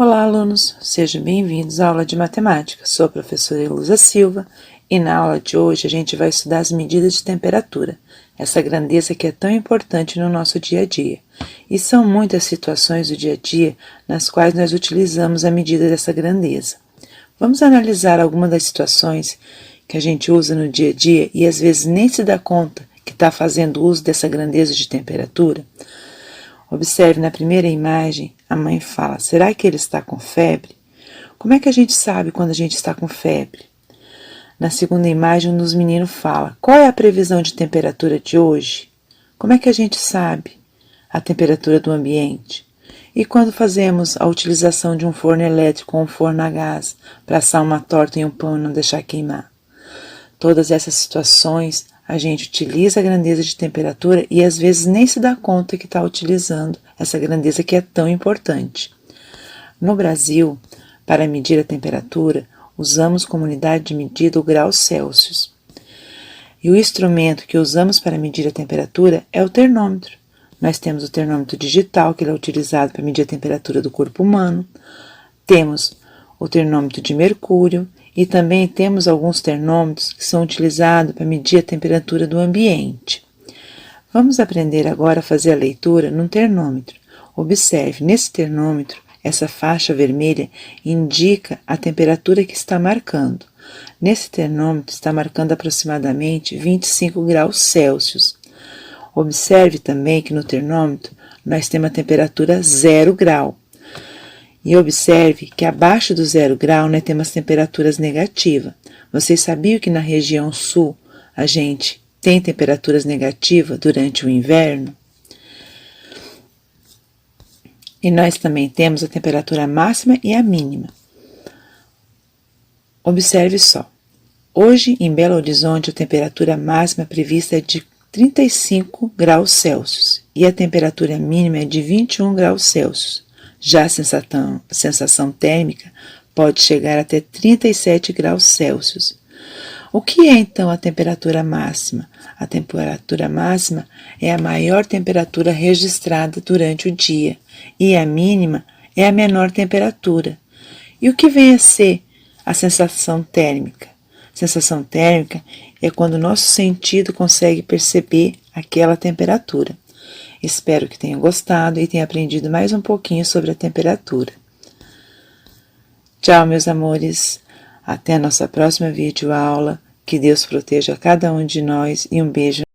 Olá, alunos! Sejam bem-vindos à aula de matemática. Sou a professora Heloísa Silva e na aula de hoje a gente vai estudar as medidas de temperatura, essa grandeza que é tão importante no nosso dia a dia. E são muitas situações do dia a dia nas quais nós utilizamos a medida dessa grandeza. Vamos analisar algumas das situações que a gente usa no dia a dia e às vezes nem se dá conta que está fazendo uso dessa grandeza de temperatura. Observe na primeira imagem, a mãe fala, será que ele está com febre? Como é que a gente sabe quando a gente está com febre? Na segunda imagem, um dos meninos fala, qual é a previsão de temperatura de hoje? Como é que a gente sabe a temperatura do ambiente? E quando fazemos a utilização de um forno elétrico ou um forno a gás para assar uma torta em um pão e não deixar queimar? Todas essas situações a gente utiliza a grandeza de temperatura e às vezes nem se dá conta que está utilizando essa grandeza que é tão importante. No Brasil, para medir a temperatura, usamos como unidade de medida o grau Celsius. E o instrumento que usamos para medir a temperatura é o termômetro. Nós temos o termômetro digital, que ele é utilizado para medir a temperatura do corpo humano. Temos o termômetro de mercúrio e também temos alguns termômetros que são utilizados para medir a temperatura do ambiente. Vamos aprender agora a fazer a leitura num termômetro. Observe, nesse termômetro, essa faixa vermelha indica a temperatura que está marcando. Nesse termômetro está marcando aproximadamente 25 graus Celsius. Observe também que no termômetro nós temos a temperatura 0 grau. E observe que abaixo do 0 grau nós temos temperaturas negativas. Vocês sabiam que na região sul a gente tem temperaturas negativas durante o inverno? E nós também temos a temperatura máxima e a mínima. Observe só. Hoje, em Belo Horizonte, a temperatura máxima prevista é de 35 graus Celsius e a temperatura mínima é de 21 graus Celsius. Já a sensação térmica pode chegar até 37 graus Celsius. O que é então a temperatura máxima? A temperatura máxima é a maior temperatura registrada durante o dia e a mínima é a menor temperatura. E o que vem a ser a sensação térmica? A sensação térmica é quando o nosso sentido consegue perceber aquela temperatura. Espero que tenham gostado e tenham aprendido mais um pouquinho sobre a temperatura. Tchau, meus amores. Até a nossa próxima videoaula. Que Deus proteja cada um de nós e um beijo.